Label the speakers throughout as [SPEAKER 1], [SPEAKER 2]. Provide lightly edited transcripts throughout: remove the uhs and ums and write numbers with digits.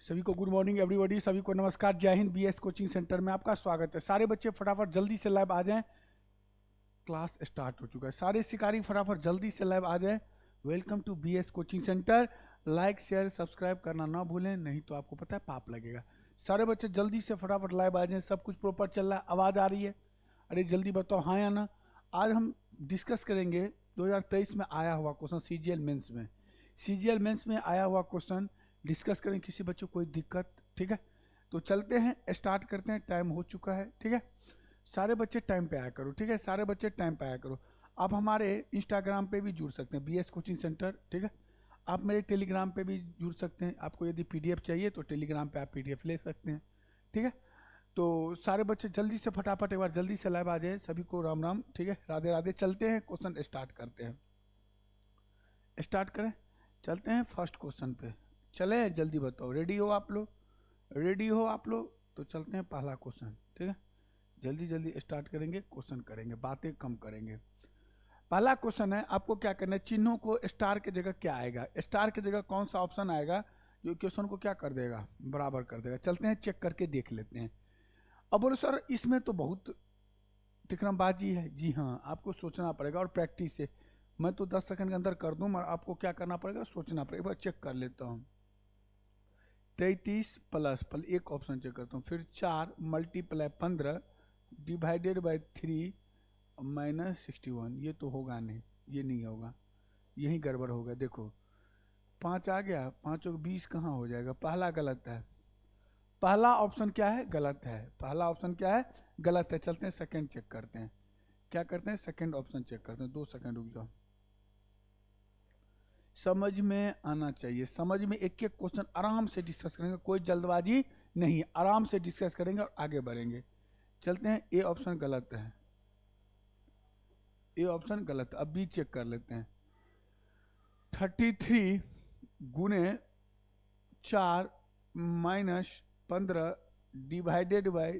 [SPEAKER 1] सभी को good morning everybody, सभी को नमस्कार, जय हिंद। बीएस कोचिंग सेंटर में आपका स्वागत है। सारे बच्चे फटाफट जल्दी से लाइव आ जाएं, क्लास स्टार्ट हो चुका है। सारे शिकारी फटाफट जल्दी से लाइव आ जाएं। Welcome to BS coaching centre. Like share subscribe करना ना भूलें, नहीं तो आपको पता है पाप लगेगा। सारे बच्चे जल्दी से फटाफट लाइव आ जाएं। सब कुछ प्रॉपर चल रहा है, आवाज़ आ रही है? अरे जल्दी बताओ हाँ या ना। आज हम डिस्कस करेंगे 2023 में आया हुआ क्वेश्चन सीजीएल मेंस में। सीजीएल मेंस में आया हुआ क्वेश्चन डिस्कस करें। किसी बच्चों को कोई दिक्कत? ठीक है, तो चलते हैं, स्टार्ट करते हैं। टाइम हो चुका है, ठीक है। सारे बच्चे टाइम पे आया करो, ठीक है। सारे बच्चे टाइम पे आया करो। आप हमारे इंस्टाग्राम पे भी जुड़ सकते हैं, बीएस कोचिंग सेंटर, ठीक है। आप मेरे टेलीग्राम पे भी जुड़ सकते हैं। आपको यदि पीडीएफ चाहिए तो टेलीग्राम पे आप पीडीएफ ले सकते हैं, ठीक है। तो सारे बच्चे जल्दी से फटाफट एक बार जल्दी से लाइव आ जाए। सभी को राम राम, ठीक है, राधे राधे। चलते हैं, क्वेश्चन स्टार्ट करते हैं। स्टार्ट करें, चलते हैं फर्स्ट क्वेश्चन पे। चले, जल्दी बताओ। रेडी हो आप लोग? रेडी हो आप लोग? तो चलते हैं पहला क्वेश्चन, ठीक है। जल्दी जल्दी स्टार्ट करेंगे, क्वेश्चन करेंगे, बातें कम करेंगे। पहला क्वेश्चन है, आपको क्या करना है, चिन्हों को स्टार की जगह क्या आएगा, स्टार की जगह कौन सा ऑप्शन आएगा जो क्वेश्चन को क्या कर देगा, बराबर कर देगा। चलते हैं, चेक करके देख लेते हैं। अब बोलो सर इसमें तो बहुत तिकड़मबाजी है। जी हाँ, आपको सोचना पड़ेगा और प्रैक्टिस से। मैं तो 10 सेकंड के अंदर कर दूँ, मगर आपको क्या करना पड़ेगा, सोचना पड़ेगा। एक बार चेक कर लेता हूँ। 33 प्लस पल एक ऑप्शन चेक करता हूँ, फिर 4 मल्टीप्लाई 15 डिवाइडेड बाई 3 माइनस 61। ये तो होगा नहीं, ये नहीं होगा, यही गड़बड़ होगा। देखो 5 आ गया, 5 और 20 कहाँ हो जाएगा। पहला गलत है, पहला ऑप्शन क्या है, गलत है। पहला ऑप्शन क्या है, गलत है। चलते हैं सेकंड चेक करते हैं। क्या करते हैं, सेकंड ऑप्शन चेक करते हैं। 2 सेकंड रुक जाओ, समझ में आना चाहिए। समझ में एक एक क्वेश्चन आराम से डिस्कस करेंगे, कोई जल्दबाजी नहीं, आराम से डिस्कस करेंगे और आगे बढ़ेंगे। चलते हैं, ए ऑप्शन गलत है, ए ऑप्शन गलत है। अब बी चेक कर लेते हैं। 33 गुने 4 minus 15 divided by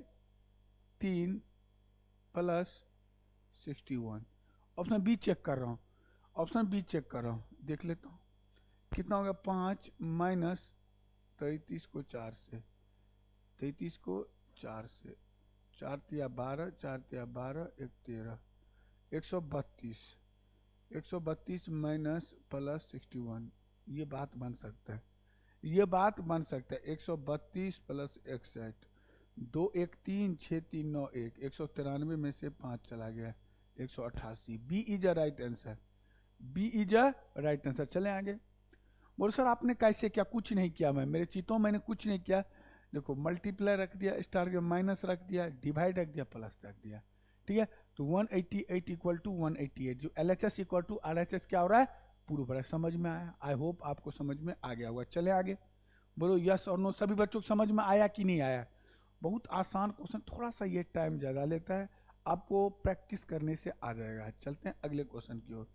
[SPEAKER 1] 3 plus 61। Option B check कर रहा हूँ, ऑप्शन बी चेक कर रहा हूँ, देख लेता हूँ कितना हो गया। 5 माइनस 33 को 4 से, 33 को 4 से, 4 तिया 12, 4 तिया 12, 1 13, 132, 132 माइनस प्लस 61। ये बात बन सकता है, ये बात बन सकता है। 132 प्लस 61, 2 1 3 6 3 9 1, 193 में से 5 चला गया, 188। B is a right answer, B is a right answer. चलें आगे। बोलो सर आपने कैसे किया? कुछ नहीं किया, मैं मेरे चीतों मैंने कुछ नहीं किया। देखो मल्टीप्लाई रख दिया, स्टार के माइनस रख दिया, डिवाइड रख दिया, प्लस रख दिया, ठीक है। तो 188 इक्वल टू 188, जो LHS इक्वल टू RHS क्या हो रहा है, पूरा बड़ा। समझ में आया? आई होप आपको समझ में आ गया होगा। चले आगे, बोलो यस और नो। सभी बच्चों को समझ में आया कि नहीं आया? बहुत आसान क्वेश्चन, थोड़ा सा ये टाइम ज़्यादा लेता है, आपको प्रैक्टिस करने से आ जाएगा। चलते हैं अगले क्वेश्चन की ओर।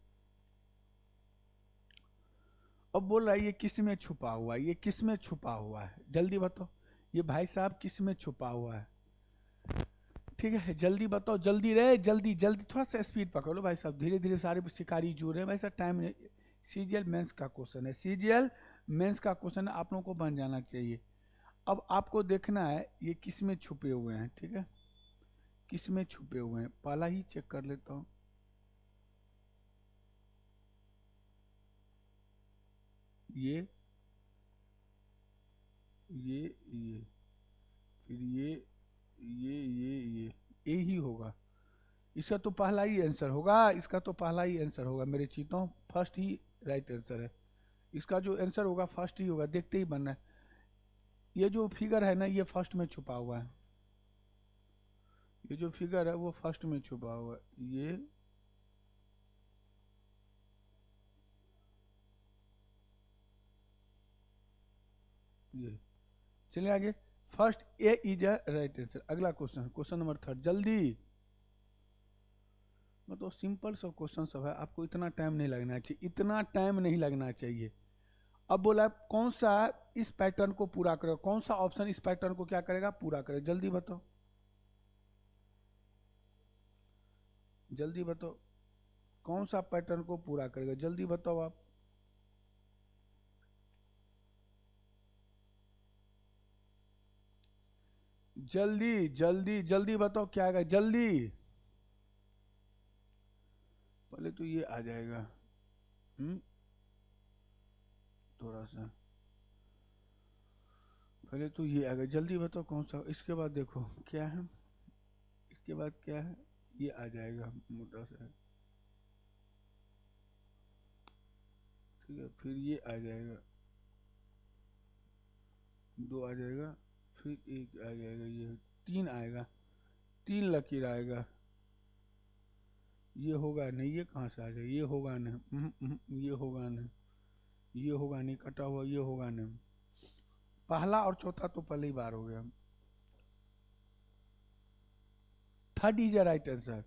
[SPEAKER 1] अब बोल रहा है ये किस में छुपा हुआ है, ये किस में छुपा हुआ है, जल्दी बताओ। ये भाई साहब किस में छुपा हुआ है, ठीक है, जल्दी बताओ। जल्दी रहे, जल्दी जल्दी, थोड़ा सा स्पीड पकड़ लो भाई साहब। धीरे धीरे सारे शिकारी जुड़ रहे हैं भाई साहब, टाइम नहीं। सीजीएल मेंस का क्वेश्चन है, सीजीएल मेंस का क्वेश्चन है, आप लोगों को बन जाना चाहिए। अब आपको देखना है ये किस में छुपे हुए हैं, ठीक है, किस में छुपे हुए हैं। पहला ही चेक कर लेता हूँ। ये ये फिर ये ही होगा। इसका तो पहला ही आंसर होगा, इसका तो पहला ही आंसर होगा मेरे चीतों। फर्स्ट ही राइट आंसर है, इसका जो आंसर होगा फर्स्ट ही होगा, देखते ही बनना है। ये जो फिगर है ना, ये फर्स्ट में छुपा हुआ है, ये जो फिगर है वो फर्स्ट में छुपा हुआ है। ये चलिए आगे। First A is a right answer. अगला क्वेश्चन, क्वेश्चन नंबर 3, जल्दी मतलब सिंपल सब क्वेश्चन सब है, आपको इतना टाइम नहीं लगना चाहिए, इतना टाइम नहीं लगना चाहिए। अब बोला कौन सा इस पैटर्न को पूरा करेगा, कौन सा ऑप्शन इस पैटर्न को क्या करेगा, पूरा करेगा। जल्दी बताओ, जल्दी बताओ, कौन सा पैटर्न को पूरा करेगा, जल्दी बताओ आप। 33 plus 15 divided by 3 minus 61। Option B check कर रहा हूँ, ऑप्शन बी चेक कर रहा हूँ, देखते ही बनना है। ये जो फिगर है वो फर्स्ट में छुपा हुआ है, ये जो फिगर है वो फर्स्ट में छुपा हुआ है। ये चलिए आगे। First A is a right answer. अगला क्वेश्चन, क्वेश्चन नंबर 4, जल्दी जल्दी जल्दी जल्दी बताओ क्या आएगा, जल्दी। पहले तो ये आ जाएगा। थोड़ा सा पहले तो ये आएगा, जल्दी बताओ कौन सा। इसके बाद देखो क्या है, इसके बाद क्या है, ये आ जाएगा मोटा सा। ठीक है, फिर ये आ जाएगा, दो आ जाएगा, फिर एक आ जाएगा, ये तीन आएगा, तीन लकीर आएगा। ये होगा नहीं, ये कहाँ से आ जाएगा, ये होगा नहीं, ये होगा नहीं, ये होगा नहीं, कटा हुआ ये होगा नहीं। पहला और चौथा तो पहली बार हो गया। Third is a right answer,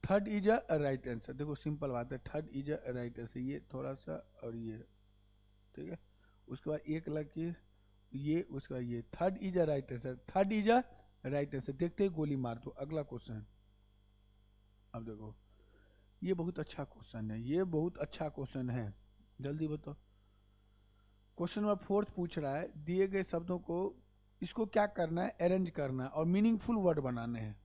[SPEAKER 1] third is a right answer. देखो सिंपल बात है, third is a right answer. ये थोड़ा सा और ये, ठीक है। उसके बाद एक लकीर, ये उसका, ये third is a right answer, third is a right answer. देखते ही गोली मार दो। अगला क्वेश्चन, अब देखो ये बहुत अच्छा क्वेश्चन है, ये बहुत अच्छा क्वेश्चन है, जल्दी बताओ। क्वेश्चन नंबर फोर्थ पूछ रहा है, दिए गए शब्दों को, इसको क्या करना है, अरेंज करना है और मीनिंगफुल वर्ड बनाने हैं।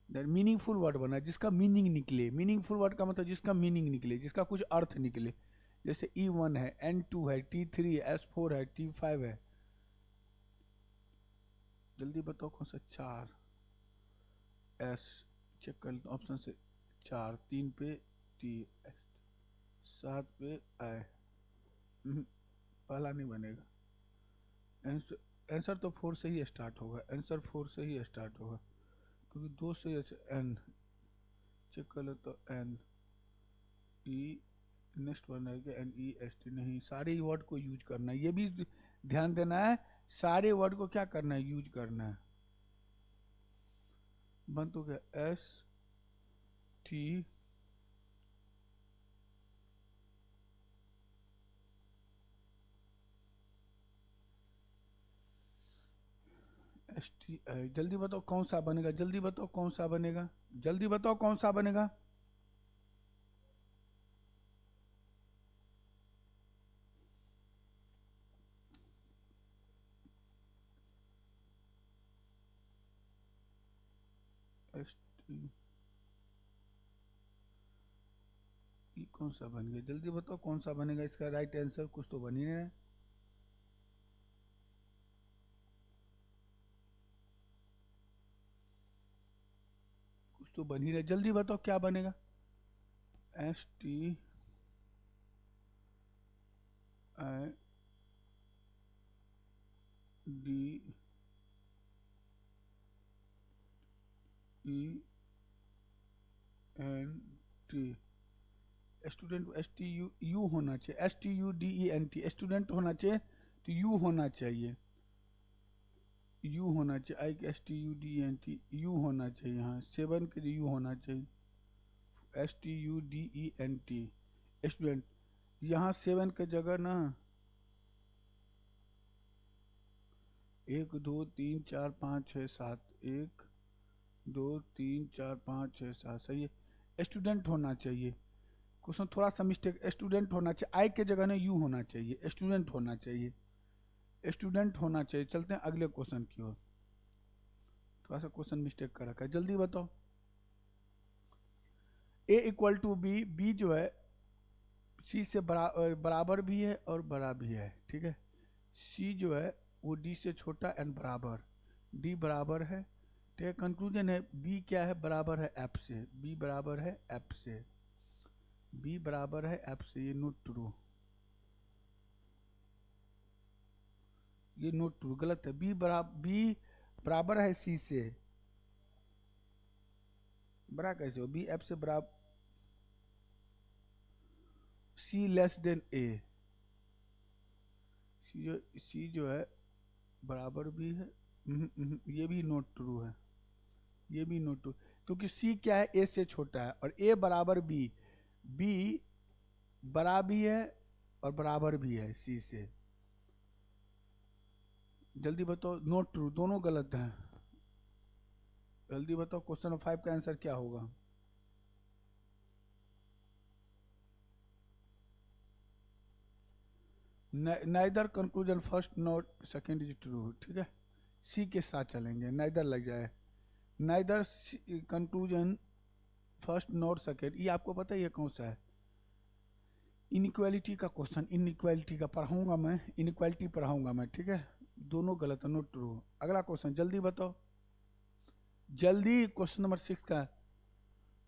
[SPEAKER 1] मीनिंगफुल वर्ड बना है जिसका मीनिंग निकले। मीनिंगफुल वर्ड का मतलब जिसका मीनिंग निकले, जिसका कुछ अर्थ निकले। जैसे E1 है, N2 है, T3 है, S4 है, T5 है। जल्दी बताओ कौन सा। चार, एस, चेक कर लो ऑप्शन से। चार, तीन पे टी, सात पे आई। पहला नहीं बनेगा। आंसर तो फोर से ही स्टार्ट होगा, आंसर फोर से ही स्टार्ट होगा, क्योंकि दो से एन, चेक कर लो तो एन ई, नेक्स्ट बनेगा एन ई एस टी। नहीं, सारे वर्ड को यूज करना है, ये भी ध्यान देना है, सारे वर्ड को क्या करना है, यूज करना है। बन तो गया एस टी, एस टी आई। जल्दी बताओ कौन सा बनेगा, जल्दी बताओ कौन सा बनेगा, जल्दी बताओ कौन सा बनेगा। एस टी ई कौन सा बन गया, जल्दी बताओ कौन सा बनेगा इसका राइट आंसर। कुछ तो बन ही नहीं रहा है। कुछ तो बन ही रहा है, जल्दी बताओ क्या बनेगा। S T I D E N T. Student, S T U, U होना चाहिए, S T U D E N T, student होना चाहिए तो यू होना चाहिए, यू होना चाहिए। I S T U D N T, U होना चाहिए। यहाँ सेवन के लिए यू होना चाहिए, S T U D E N T, student. यहाँ सेवन के जगह ना, एक दो तीन चार पाँच छः सात, एक दो तीन चार पाँच छः सात, सही है, स्टूडेंट होना चाहिए। क्वेश्चन थोड़ा सा मिस्टेक, स्टूडेंट होना चाहिए, आई के जगह ना यू होना चाहिए, स्टूडेंट होना चाहिए, स्टूडेंट होना चाहिए। चलते हैं अगले क्वेश्चन की ओर। थोड़ा सा क्वेश्चन मिस्टेक कर रखा है, जल्दी बताओ। ए इक्वल टू बी, बी जो है सी से बराबर भी है और बड़ा भी है, ठीक है। सी जो है वो डी से छोटा एंड बराबर, डी बराबर है, ठीक है। कंक्लूजन है बी क्या है, बराबर है एफ से, बी बराबर है एफ से, बी बराबर है एफ से। ये नोट ट्रू, ये नोट ट्रू, गलत है। बी बराबर है सी से, बड़ा कैसे हो, बी एफ से बराबर, सी लेस देन ए। सी जो है बराबर भी है, ये भी नोट ट्रू है, ये भी नोट ट्रू, क्योंकि सी क्या है, ए से छोटा है और ए बराबर बी, बी बड़ा भी है और बराबर भी है सी से। जल्दी बताओ, नोट ट्रू, दोनों गलत हैं। जल्दी बताओ क्वेश्चन नंबर 5 का आंसर क्या होगा। Neither conclusion first not second is true, ठीक है। सी के साथ चलेंगे, नाइदर लग जाए, neither conclusion first not second. ये आपको पता है ये कौन सा है? इनइक्वालिटी का क्वेश्चन, इनइक्वालिटी का पढ़ाऊंगा मैं, इनइक्वालिटी पढ़ाऊंगा मैं, ठीक है। दोनों गलत है, नोट ट्रू। अगला क्वेश्चन जल्दी बताओ, जल्दी। क्वेश्चन नंबर 6 का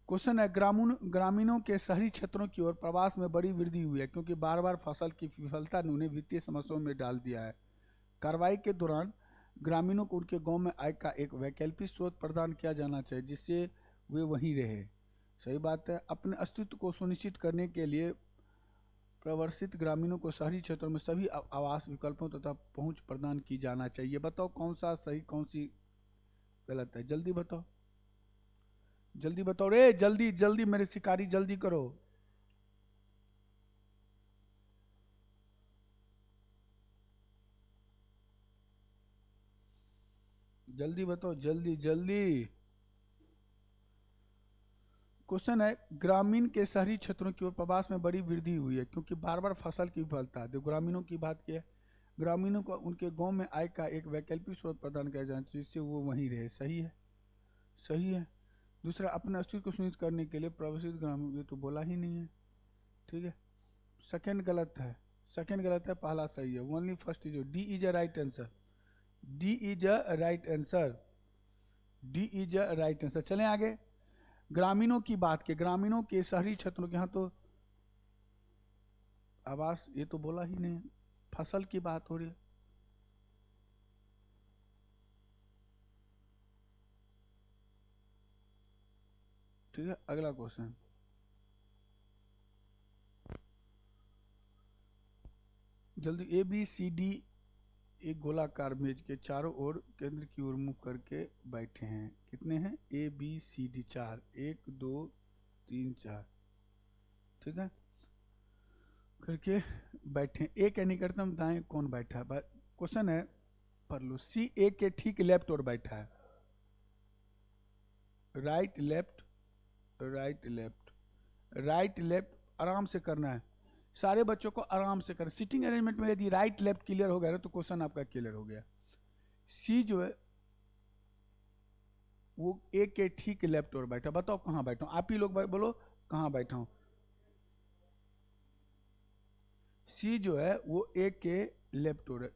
[SPEAKER 1] क्वेश्चन है, ग्रामीणों के शहरी क्षेत्रों की ओर प्रवास में बड़ी वृद्धि हुई है क्योंकि बार बार फसल की विफलता ने उन्हें वित्तीय समस्याओं में डाल दिया है। कार्रवाई के दौरान ग्रामीणों को उनके गांव में आय का एक वैकल्पिक स्रोत प्रदान किया जाना चाहिए जिससे वे वहीं रहे। सही बात है। अपने अस्तित्व को सुनिश्चित करने के लिए प्रवासित ग्रामीणों को शहरी क्षेत्रों में सभी आवास विकल्पों तथा पहुंच प्रदान की जाना चाहिए। बताओ कौन सा सही, कौन सी गलत है? जल्दी बताओ, जल्दी बताओ रे, जल्दी जल्दी मेरे शिकारी, जल्दी करो। जल्दी बताओ, जल्दी जल्दी। क्वेश्चन है, ग्रामीण के शहरी क्षेत्रों की ओर प्रवास में बड़ी वृद्धि हुई है क्योंकि बार बार फसल की विफलता। जो ग्रामीणों की बात की है, ग्रामीणों को उनके गांव में आय का एक वैकल्पिक स्रोत प्रदान किया जाए जिससे वो वहीं रहे। सही है, सही है। दूसरा, अपने अस्तित्व को सुनिश्चित करने के लिए प्रवासित ग्रामीण, ये तो बोला ही नहीं है, ठीक है। सेकंड गलत है, सेकंड गलत है, पहला सही है। Only first is, D is a right answer, D is a right answer, D is a right answer. चलें आगे। ग्रामीणों की बात के, ग्रामीणों के शहरी क्षेत्रों के यहाँ तो आवास, ये तो बोला ही नहीं, फसल की बात हो रही है। ठीक है, अगला क्वेश्चन। जल्दी। ए बी सी डी एक गोलाकार मेज के चारों ओर केंद्र की ओर मुख करके बैठे हैं। कितने हैं? ए बी सी डी, चार, 1 2 3 4, ठीक है, करके बैठे। ए के निकटतम दाएं कौन बैठा है? क्वेश्चन है, पढ़ लो। सी ए के ठीक लेफ्ट और बैठा है, right left, right left, right left, आराम से करना है। सारे बच्चों को आराम से कर, सिटिंग अरेंजमेंट में यदि राइट लेफ्ट क्लियर हो गया ना तो क्वेश्चन आपका क्लियर हो गया। सी जो है वो ए के ठीक लेफ्ट और बैठा। बताओ कहाँ बैठा हूँ? आप ही लोग बोलो कहाँ बैठा हूँ। सी जो है वो ए के लेफ्ट और,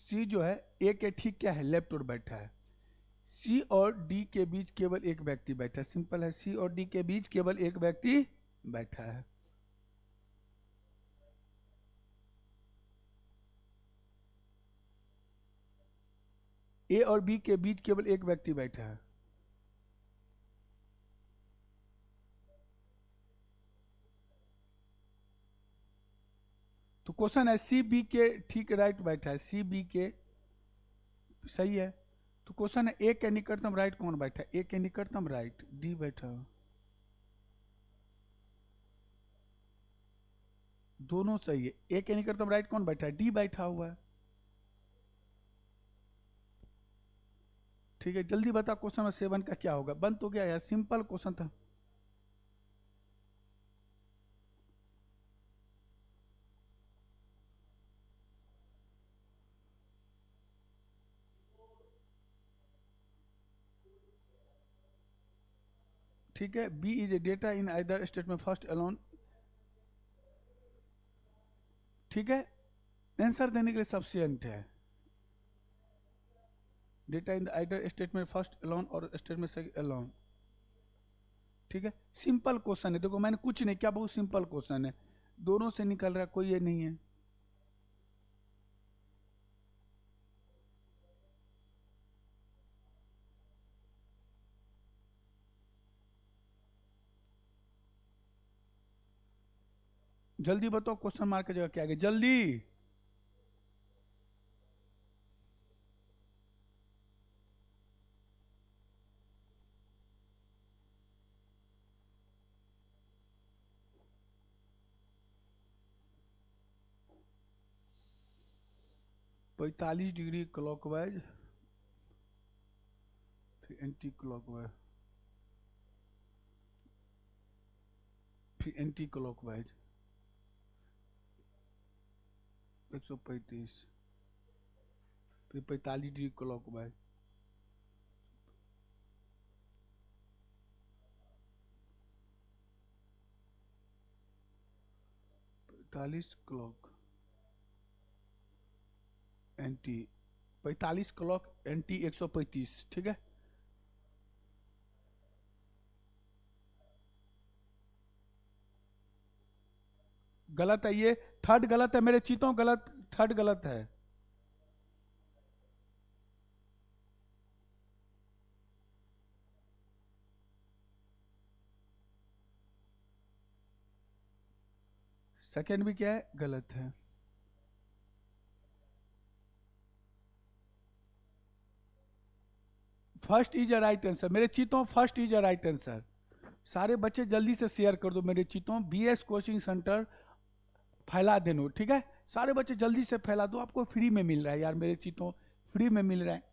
[SPEAKER 1] सी जो है ए के ठीक क्या है? लेफ्ट और बैठा है। सी और डी के बीच केवल एक व्यक्ति बैठा है। सिंपल है, सी और डी के बीच केवल एक व्यक्ति बैठा है। ए और बी के बीच केवल एक व्यक्ति बैठा है। तो क्वेश्चन है, सी बी के ठीक राइट बैठा है, सी बी के, सही है। तो क्वेश्चन है, ए के निकटतम राइट कौन बैठा है? ए के निकटतम राइट डी बैठा है। दोनों सही है। ए के निकटतम राइट कौन बैठा है? डी बैठा हुआ है। ठीक है, जल्दी बता क्वेश्चन नंबर 7 का क्या होगा? बंद तो गया यार, सिंपल क्वेश्चन था। ठीक है, B is a data in either statement first alone. ठीक है, आंसर देने के लिए सफिशियंट है। Data in either statement first alone और स्टेटमेंट सेकंड अलोन। ठीक है, सिंपल क्वेश्चन है। देखो मैंने कुछ नहीं किया, बहुत सिंपल क्वेश्चन है, दोनों से निकल रहा है, कोई ये नहीं है। जल्दी बताओ क्वेश्चन मार्क की जगह क्या आ गया? जल्दी। 45 डिग्री क्लॉकवाइज, फिर एंटी क्लॉकवाइज, फिर एंटी क्लॉकवाइज 135, फिर 45 degree clockwise, 45 clock anti, 45 clock anti 135, ठीक है। गलत है ये, थर्ड गलत है मेरे चीतों, गलत, थर्ड गलत है। सेकंड भी क्या है, गलत है। First is a right answer मेरे चीतों, first is a right answer. सारे बच्चे जल्दी से शेयर कर दो मेरे चीतों, बीएस कोचिंग सेंटर फैला देनो, ठीक है। सारे बच्चे जल्दी से फैला दो, आपको फ्री में मिल रहा है यार मेरे चीतों, फ्री में मिल रहा है।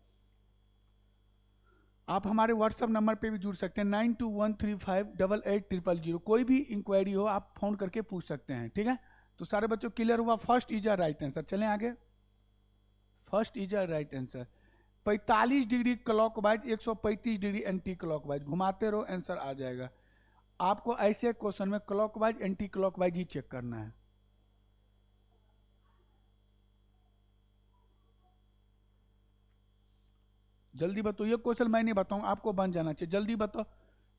[SPEAKER 1] आप हमारे व्हाट्सएप नंबर पे भी जुड़ सकते हैं, 9213588000। कोई भी इंक्वायरी हो आप फोन करके पूछ सकते हैं, ठीक है। तो सारे बच्चों क्लियर हुआ, first is a right answer. चलें आगे, first is a right answer. 45 degree clockwise, 135 degree anti clockwise, घुमाते रहो आंसर आ जाएगा। आपको ऐसे क्वेश्चन में क्लॉकवाइज एंटी क्लॉकवाइज ही चेक करना है। जल्दी बताओ, ये क्वेश्चन मैं नहीं बताऊं, आपको बन जाना चाहिए, जल्दी बताओ।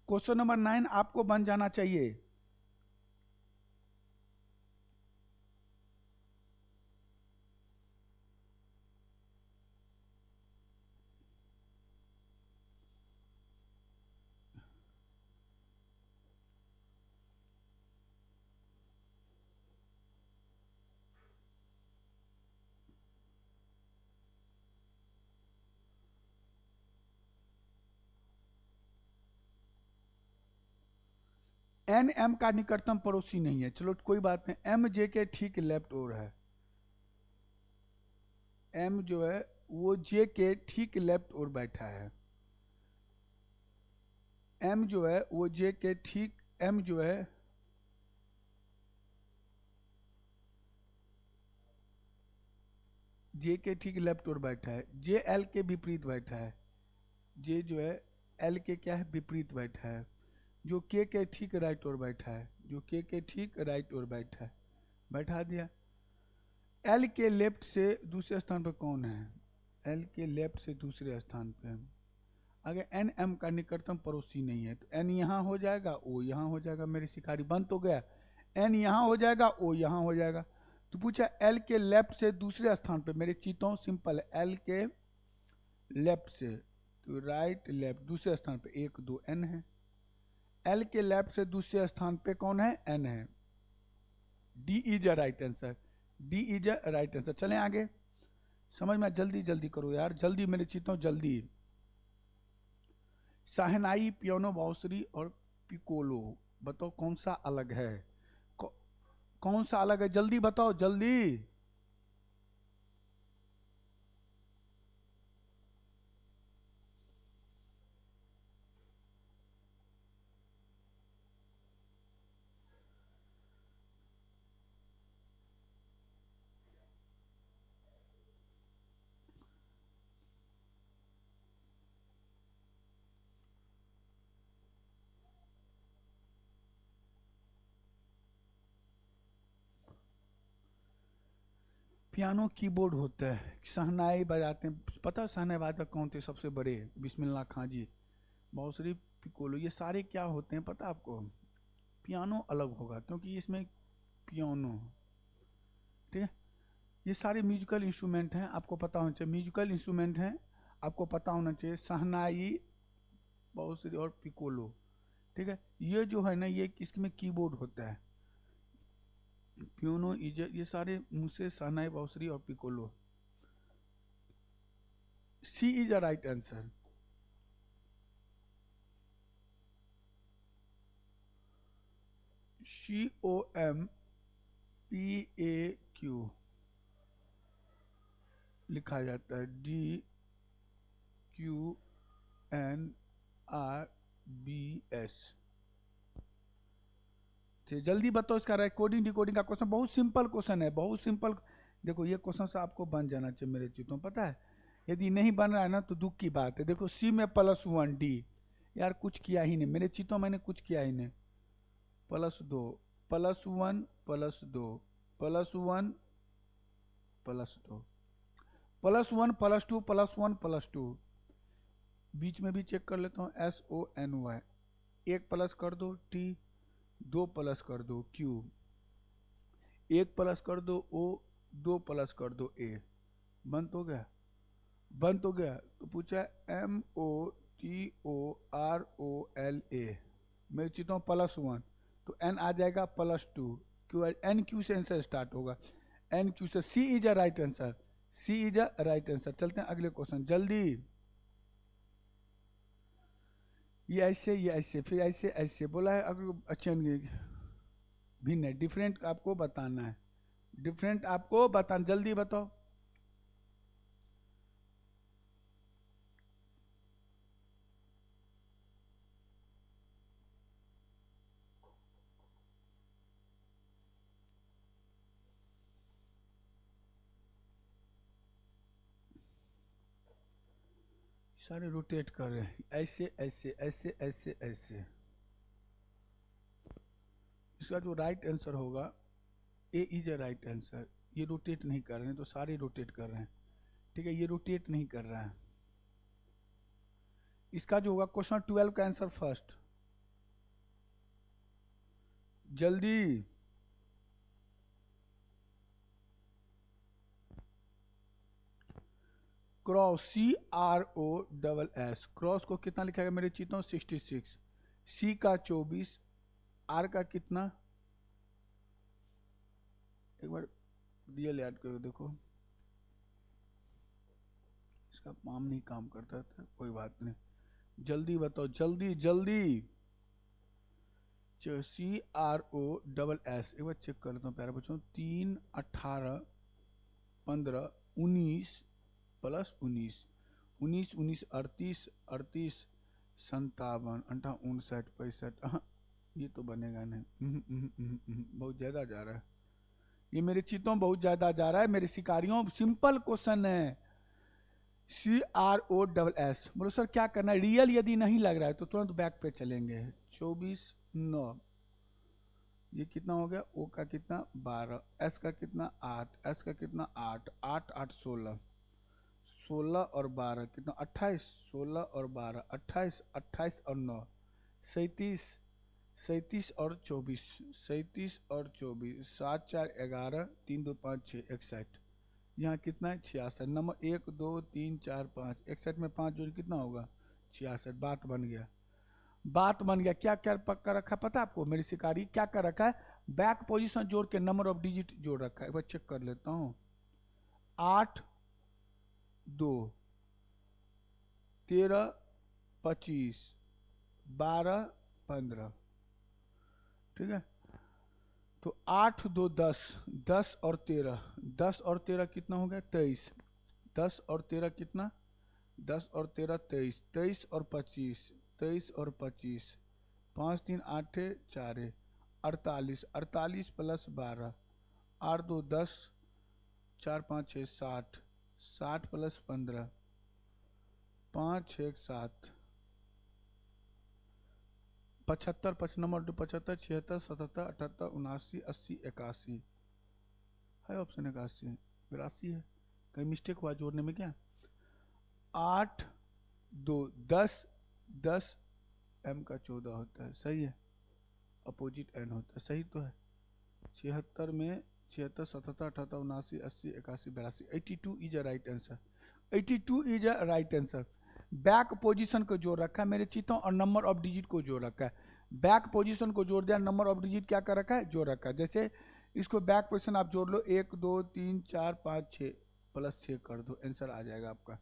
[SPEAKER 1] क्वेश्चन नंबर 9 आपको बन जाना चाहिए। एन एम का निकटतम पड़ोसी नहीं है, चलो कोई बात नहीं, एम जे के ठीक लेफ्ट ओर है। एम जो है वो जे के ठीक लेफ्ट ओर बैठा है। एम जो है वो जे के ठीक, एम जो है जे के ठीक लेफ्ट ओर बैठा है, जे एल के विपरीत बैठा है। जे जो है एल के क्या है, विपरीत बैठा है। जो के ठीक राइट ओर बैठा है, जो के ठीक राइट ओर बैठा है, बैठा दिया। एल के लेफ्ट से दूसरे स्थान पर कौन है, एल के लेफ्ट से दूसरे स्थान पे, अगर एन एम का निकटतम पड़ोसी नहीं है तो एन यहाँ हो जाएगा, ओ यहाँ हो जाएगा, मेरी शिकारी बन तो गया। एन यहाँ हो जाएगा, ओ यहाँ हो जाएगा। तो पूछा एल के लेफ्ट से दूसरे स्थान पे, मेरे चीतों सिंपल है, एल के लेफ्ट से तो राइट लेफ्ट दूसरे स्थान पे 1 2 एन है। एल के लेफ्ट से दूसरे स्थान पे कौन है, एन है। D is a right answer, D is a right answer. चलें आगे, समझ में, जल्दी जल्दी करो यार, जल्दी मेरे चीतों जल्दी। शहनाई, पियानो, बांसुरी और पिकोलो, बताओ कौन सा अलग है, कौ, कौन सा अलग है, जल्दी बताओ जल्दी। पियानो कीबोर्ड होता है, शहनाई बजाते हैं, पता है शहनाई वादक कौन थे सबसे बड़े, बिस्मिल्लाह खां जी। बांसुरी, पिकोलो, ये सारे क्या होते हैं पता है आपको। पियानो अलग होगा क्योंकि इसमें पियानो, ठीक है। ये सारे म्यूजिकल इंस्ट्रूमेंट हैं, आपको पता होना चाहिए, म्यूजिकल इंस्ट्रूमेंट हैं, आपको पता होना चाहिए। शहनाई, बांसुरी और पिकोलो, ठीक है। ये जो है ना, ये इसमें कीबोर्ड होता है। पियानो, ये सारे मुझसे शहनाई, बांसुरी और piccolo. C is a right answer. COMPAQ, लिखा जाता है DQNRBS। जल्दी बताओ इसका कोडिंग डिकोडिंग का क्वेश्चन, बहुत सिंपल क्वेश्चन है, बहुत सिंपल। देखो ये क्वेश्चन से आपको बन जाना चाहिए मेरे चीतों, पता है। यदि नहीं बन रहा है ना तो दुख की बात है। देखो सी में +1 D, यार कुछ किया ही नहीं मेरे चीतों, मैंने कुछ किया ही नहीं। +2 +1 +2 +1 +2 +1 +2 +1 +2। बीच में भी चेक कर लेता हूँ, SONY, एक प्लस कर दो T, दो प्लस कर दो Q, एक प्लस कर दो O, दो प्लस कर दो A। बंद हो गया, बंद हो गया। तो पूछा MOTOROLA, मेरे चीता हूँ +1, तो N आ जाएगा +2, क्यू NQ से आंसर स्टार्ट होगा, NQ से। C is a right answer, C is a right answer. चलते हैं अगले क्वेश्चन जल्दी। ये ऐसे फिर ऐसे ऐसे बोला है। अगर अच्छा भिन्न है, डिफरेंट आपको बताना है, डिफरेंट आपको बताना, जल्दी बताओ। सारे रोटेट कर रहे हैं, ऐसे ऐसे ऐसे ऐसे ऐसे। इसका जो राइट आंसर होगा A is a right answer. ये रोटेट नहीं कर रहे हैं तो सारे रोटेट कर रहे हैं, ठीक है, ये रोटेट नहीं कर रहा है। इसका जो होगा क्वेश्चन 12 का आंसर फर्स्ट, जल्दी। क्रॉस CROSS, क्रॉस को कितना लिखा मेरे चीतों 66, C का 24, R का कितना, एक बार रियल याद करो। देखो इसका पाम नहीं काम करता था, कोई बात नहीं, जल्दी बताओ, जल्दी जल्दी। CROSS, एक बार चेक कर लेता हूँ प्यारे बच्चों। 3 18 15 19 +19 19 19 38 38 57 58 59 65। ये तो बनेगा नहीं, बहुत ज़्यादा जा रहा है ये मेरे चीतों, बहुत ज़्यादा जा रहा है मेरे शिकारियों। सिंपल क्वेश्चन है, CROSS। बोलो सर क्या करना है, रियल यदि नहीं लग रहा है तो तुरंत बैक पे चलेंगे। 24 9, ये कितना हो गया, O का कितना 12, S का कितना 8, S का कितना 8 8 8 16 16 और 12 कितना 28, 16 और 12 28, 28 और 9 37, 37 और 24 37 और 24 7 4 11 3 2 5 6 61। यहाँ कितना है 66। नंबर 1 2 3 4 5, 61 में 5 जोड़ कितना होगा 66। बात बन गया, बात बन गया। क्या क्या कर रखा है पता है आपको मेरी शिकारी, क्या कर रखा है, बैक पोजीशन जोड़ के नंबर ऑफ डिजिट जोड़ रखा है। एक बार चेक कर लेता हूँ, 8 2 13 25 12 15, ठीक है। तो 8 2 10, 10 और 13, 10 और 13 कितना हो गया 23, 10 और 13 कितना 10 और 13 23, 23 और 25 23 और 25, 5 3 8 4 48, 48 +12 8 2 10, 4 5 6 60, 60 +15 5 6 7 75, 5 नंबर 75 76 77 78 79 80 81 है, ऑप्शन 81 82 है, कहीं मिस्टेक हुआ जोड़ने में क्या। 8 2 10 10 M का 14 होता है, सही है, अपोजिट N होता है, सही तो है। 76 में 76 77 78 79 80 81 82, 82 is a right answer, 82 is a right answer. Back position को जोड़ रखा है मेरे चीतों और नंबर ऑफ डिजिट को जोड़ रखा है। बैक पोजीशन को जोड़ दिया, नंबर ऑफ डिजिट क्या कर रखा है जोड़ रखा है। जैसे इसको बैक पोजीशन आप जोड़ लो 1 2 3 4 5 6 +6 कर दो, आंसर आ जाएगा आपका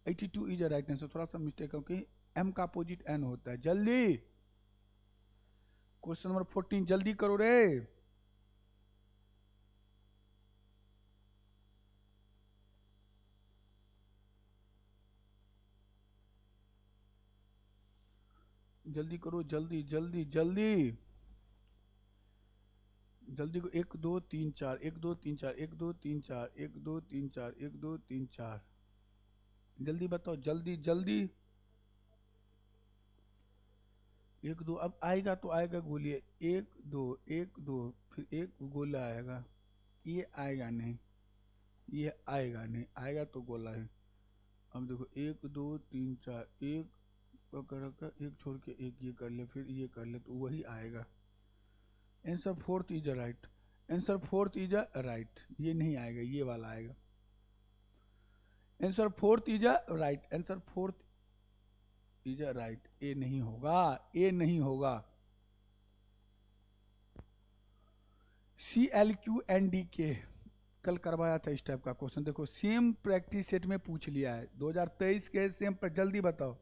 [SPEAKER 1] 82 इज अ राइट आंसर। थोड़ा सा मिस्टेक है क्योंकि M का अपोजिट N होता है। जल्दी क्वेश्चन नंबर 14, जल्दी करो रे। जल्दी करो, जल्दी जल्दी जल्दी जल्दी को। 1 2 3 4, 1 2 3 4, 1 2 3 4, 1 2 3 4, 1 2 3 4, जल्दी बताओ, जल्दी जल्दी। 1 2 अब आएगा तो आएगा गोलिए। 1 2 1 2, फिर एक गोला आएगा। ये आएगा नहीं, ये आएगा नहीं, आएगा तो गोला है। अब देखो 1 2 3 4, एक पकड़ रखा, एक छोड़ के एक ये कर ले, फिर ये कर ले, तो वही आएगा। Answer fourth is right, answer fourth is right. ये नहीं आएगा, ये वाला आएगा। Answer fourth is right, answer fourth is right. A नहीं होगा, ए नहीं होगा। CLQ&DK कल करवाया था इस टाइप का क्वेश्चन। देखो सेम प्रैक्टिस सेट में पूछ लिया है 2023 के सेम पर। जल्दी बताओ।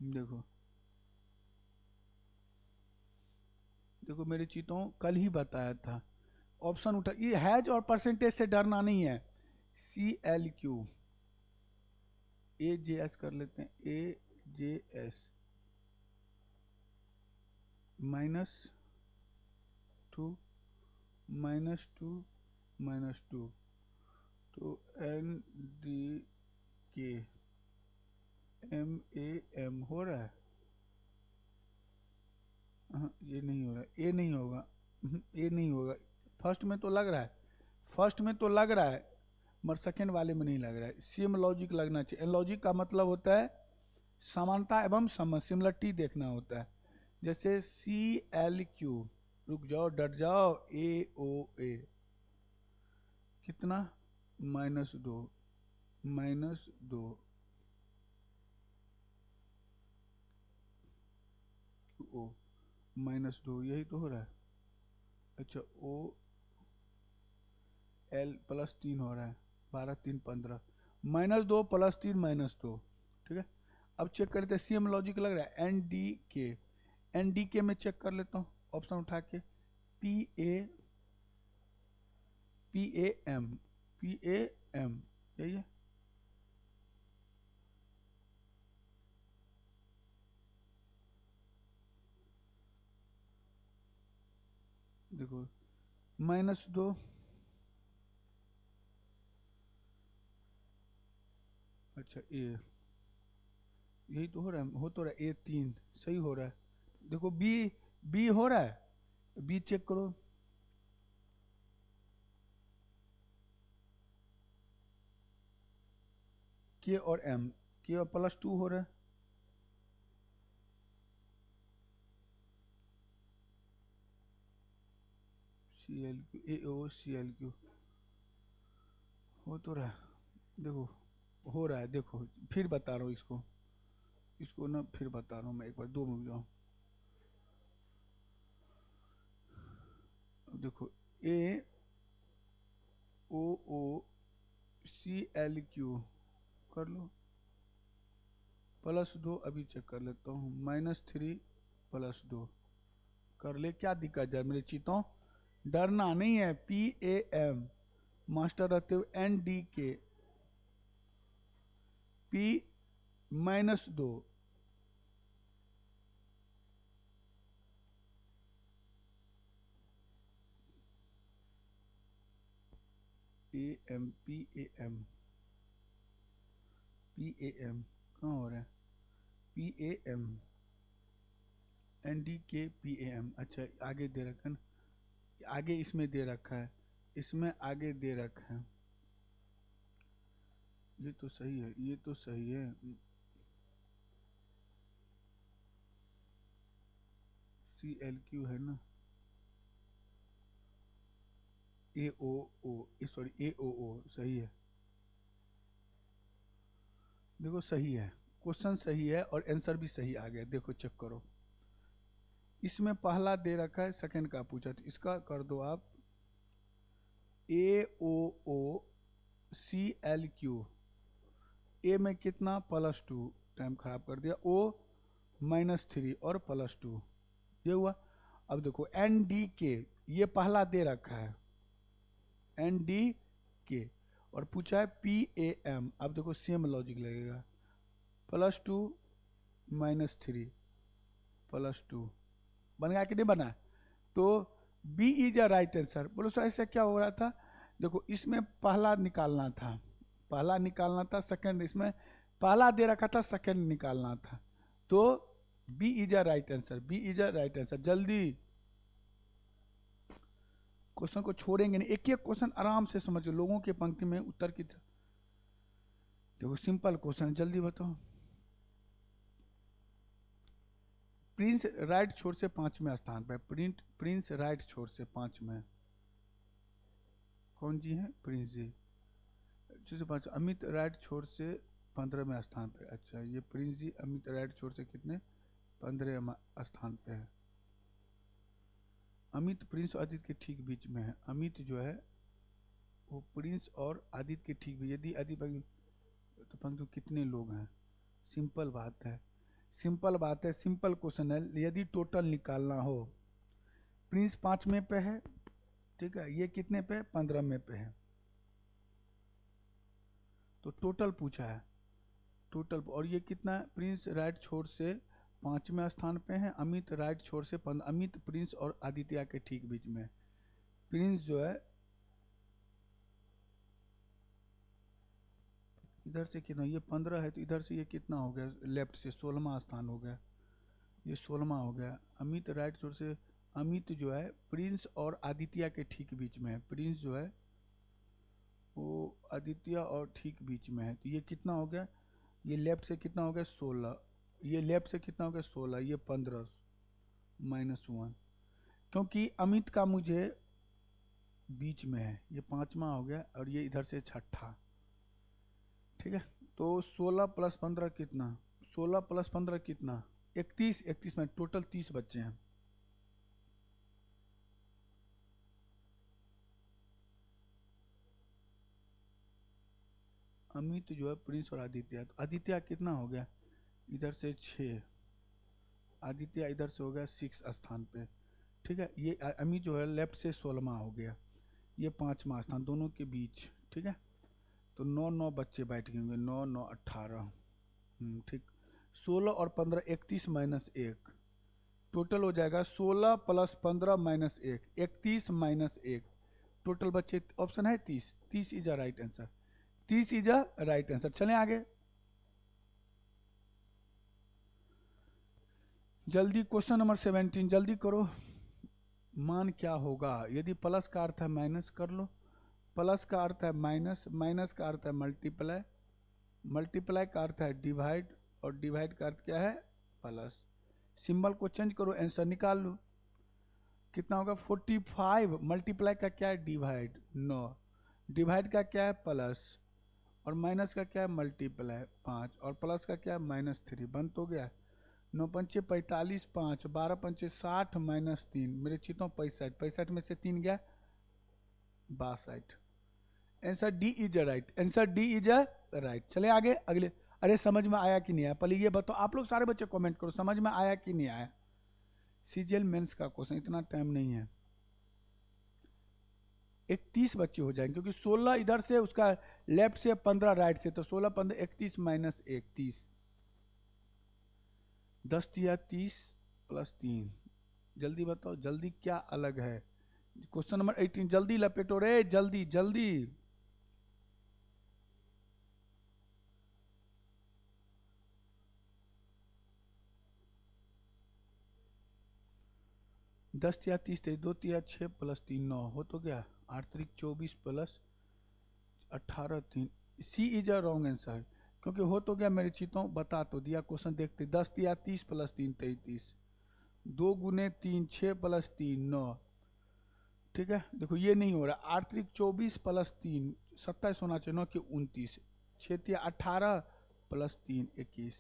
[SPEAKER 1] देखो देखो मेरे चीतों, कल ही बताया था। ऑप्शन उठा, ये हैज और परसेंटेज से डरना नहीं है। CLQ AJS कर लेते हैं। AJS -2 -2 -2, तो NDK MAM हो रहा है। ये नहीं हो रहा, ये नहीं होगा, ये नहीं होगा। फर्स्ट में तो लग रहा है, फर्स्ट में तो लग रहा है, मगर सेकेंड वाले में नहीं लग रहा है। सेम लॉजिक लगना चाहिए। लॉजिक का मतलब होता है समानता एवं सिमिलरिटी देखना होता है। जैसे CLQ, रुक जाओ, डट जाओ, AOA कितना, -2 -2, ओ -2, यही तो हो रहा है। अच्छा OL +3 हो रहा है, 12 3 15, -2 +3 -2, ठीक है। अब चेक करते हैं, सेम लॉजिक लग रहा है। NDK में चेक कर लेता हूँ, ऑप्शन उठा के। PAM यही है। देखो -2, अच्छा यही तो हो रहा है, हो तो रहा है। A3 सही हो रहा है। देखो बी हो रहा है, बी चेक करो। K और M, K और +2 हो रहा है। CLQ AOCLQ हो तो रहा है। देखो हो रहा है, देखो फिर बता रहा हूँ इसको ना, फिर बता रहा हूँ मैं, एक बार 2 मिनट जाऊँ। देखो AOCLQ कर लो, +2 अभी चेक कर लेता हूँ। -3 +2 कर ले, क्या दिक्कत है मेरे चीतों, डरना नहीं है। PAM मास्टर रहते हुए NDK P -2, PAM कहाँ हो रहा है? PAM NDK PAM, अच्छा आगे दे रखा है ना, आगे इसमें दे रखा है, इसमें आगे दे रखा है। ये तो सही है, ये तो सही है। CLQ है ना, AOO सही है। देखो सही है, क्वेश्चन सही है और आंसर भी सही आ गया। देखो चेक करो, इसमें पहला दे रखा है, सेकंड का पूछा, तो इसका कर दो आप AOOCLQ। ए में कितना, +2, टाइम खराब कर दिया। O -3 और +2, ये हुआ। अब देखो एन डी के, ये पहला दे रखा है एन डी के, और पूछा है पी ए एम। अब देखो सेम लॉजिक लगेगा, +2 -3 +2 बन गया कि नहीं बना? तो B is a right answer. बोलो सर ऐसे क्या हो रहा था? देखो इसमें पहला निकालना था, सेकंड इसमें पहला दे रखा था, सेकंड निकालना था, तो B is a right answer, B is a right answer. जल्दी क्वेश्चन को छोड़ेंगे नहीं, एक एक क्वेश्चन आराम से समझो, लोगों की पंक्ति में उत्तर की देखो सिंपल क्वेश्चन, जल्दी बताओ। प्रिंस राइट छोर से 5वें स्थान पे, प्रिंस राइट छोर से 5वें, कौन जी है? प्रिंस जी। से 5, अमित राइट छोर से 15वें स्थान पे। अच्छा, ये प्रिंस जी अमित राइट छोर से कितने? 15वें स्थान पे है। अमित प्रिंस और आदित्य के ठीक बीच में है। अमित जो है वो प्रिंस और आदित्य के ठीक भी, यदि आदित्य तो पंक्ति में कितने लोग हैं? सिंपल बात है, सिंपल क्वेश्चन है। यदि टोटल निकालना हो, प्रिंस 5वें पे है, ठीक है, ये कितने पे? 15वें पे है, तो टोटल पूछा है, टोटल। और ये कितना है? प्रिंस राइट छोर से 5वें स्थान पे है, अमित राइट छोर से 15, अमित प्रिंस और आदित्य के ठीक बीच में। प्रिंस जो है इधर से कितना, ये 15 है, तो इधर से ये कितना हो गया? लेफ्ट से 16वां स्थान हो गया, ये 16वां हो गया। अमित राइट छोर से, अमित जो है प्रिंस और आदित्य के ठीक बीच में है, प्रिंस जो है वो आदित्य और ठीक बीच में है, तो ये कितना हो गया? ये लेफ्ट से कितना हो गया? 16, ये लेफ्ट से कितना हो गया? 16, ये 15 -1, क्योंकि अमित का मुझे बीच में है, ये 5वां हो गया, और ये इधर से 6ठा, ठीक है। तो 16 + 15 कितना? 16 + 15 कितना? 31, 31 में टोटल 30 बच्चे हैं। अमित जो है प्रिंस और आदित्य, तो आदित्य कितना हो गया? इधर से 6, आदित्य इधर से हो गया 6 स्थान पे, ठीक है। ये अमित जो है लेफ्ट से 16वां हो गया, ये 5वां स्थान, दोनों के बीच, ठीक है। तो 9 बच्चे बैठ गए होंगे, 9 9 18, ठीक। 16 और 15 31 -1, टोटल हो जाएगा 16 + 15 -1, 31 -1, टोटल बच्चे ऑप्शन है 30, 30 is a right answer, 30 is a right answer. चलें आगे, जल्दी क्वेश्चन नंबर 17, जल्दी करो। मान क्या होगा? यदि प्लस का अर्थ है माइनस कर लो, प्लस का अर्थ है माइनस, माइनस का अर्थ है मल्टीप्लाई, मल्टीप्लाई का अर्थ है डिवाइड, और डिवाइड का अर्थ क्या है? प्लस। सिंबल को चेंज करो, आंसर निकाल लो। कितना होगा? 45, मल्टीप्लाई का क्या है? डिवाइड, 9, डिवाइड का क्या है? प्लस, और माइनस का क्या है? मल्टीप्लाई 5, और प्लस का क्या है? -3। बंद तो गया। 9 पंचे 45, 5 12 पंचे 60 -3, मेरे चीतों 65, 65 में से 3 गया 62। Answer D is a right, answer D is a right. चले आगे, अगले। अरे समझ में आया कि नहीं आया? पहले ये बताओ, आप लोग सारे बच्चे कमेंट करो, समझ में आया कि नहीं आया? सीजीएल मेंस का क्वेश्चन, इतना टाइम नहीं है, 31 बच्चे हो जाएंगे, क्योंकि 16 इधर से उसका लेफ्ट से, 15 राइट से, तो 16 15 31 -1 30, 10 या 30 + 3, जल्दी बताओ, जल्दी क्या अलग है? क्वेश्चन नंबर 18, जल्दी लपेटो रे, जल्दी जल्दी। 10 या 30, 2 या 6 + 3 9, हो तो गया 8 3 24 + 18 3। C is a wrong answer, क्योंकि हो तो गया मेरे चीतों, बता तो दिया, क्वेश्चन देखते। 10 या 30 + 3 33, 2 × 3 6 + 3 9, ठीक है। देखो ये नहीं हो रहा, 8 3 24 + 3 27 होना चाहिए, 9 के 29, 6 18 + 3 21।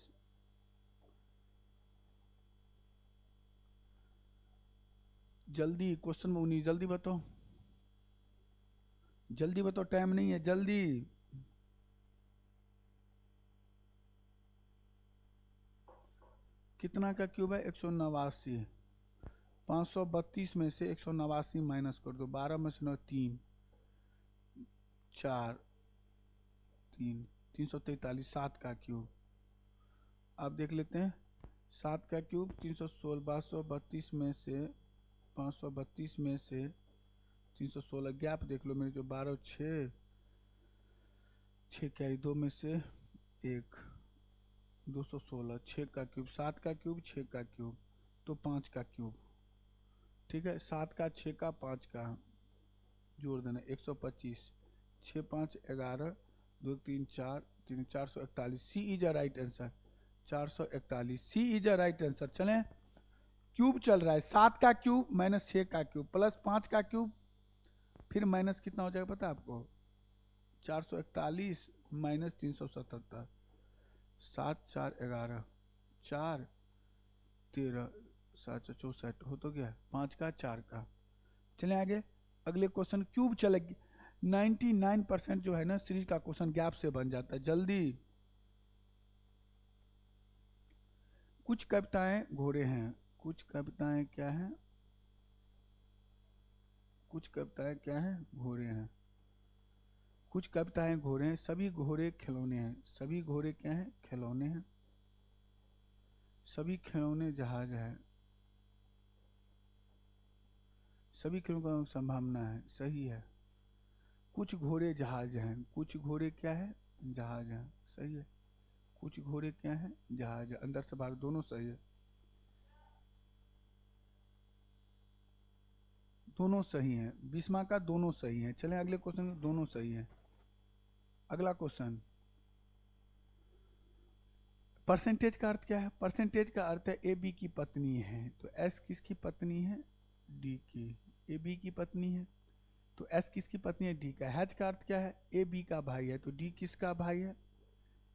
[SPEAKER 1] जल्दी क्वेश्चन में 19, जल्दी बताओ, जल्दी बताओ, टाइम नहीं है, जल्दी। कितना का क्यूब है? 189। 532 में से 189 माइनस कर दो, 12 में से 9 3 4 3 343, 7 का क्यूब। अब देख लेते हैं 7 का क्यूब 316, 532 में से 532 में से 316, गैप देख लो मेरे जो 12 6 6 कैरी 2 में से 1 216, 6 का क्यूब 7 का क्यूब 6 का क्यूब तो 5 का क्यूब। ठीक है, 7 का 6 का 5 का जोड़ देना 125, 6 5 11 2 3 4 3 441, C is a right answer 441, C is a right answer. चलें क्यूब चल रहा है, 7 का क्यूब माइनस 6 का क्यूब प्लस 5 का क्यूब, फिर माइनस कितना हो जाएगा पता है आपको, 441 माइनस 377, 7 4 11 4 13 7 64 हो तो गया 5 का 4 का। चलें आगे अगले क्वेश्चन क्यूब चलेगी। 99% जो है ना सीरीज का क्वेश्चन गैप से बन जाता है जल्दी। कुछ कविताएं घोड़े हैं, कुछ कविताएं क्या हैं, कुछ कविताएं क्या हैं घोड़े हैं, कुछ कविताएं घोड़े हैं, सभी घोड़े खिलौने हैं, सभी घोड़े क्या हैं खिलौने हैं, सभी खिलौने जहाज है, सभी खिलौनों की संभावना है, सही है। कुछ घोड़े जहाज हैं, कुछ घोड़े क्या है जहाज हैं, सही है। कुछ घोड़े क्या है जहाज, अंदर से बाहर दोनों सही है, दोनों सही हैं। 20 का दोनों सही हैं। चलें अगले क्वेश्चन, दोनों सही हैं। अगला क्वेश्चन परसेंटेज का अर्थ क्या है, परसेंटेज का अर्थ है ए बी की पत्नी है, तो एस किसकी पत्नी है डी की, ए बी की पत्नी है तो एस किसकी पत्नी है डी का। हैच का अर्थ क्या है ए बी का भाई है, तो डी किसका भाई है,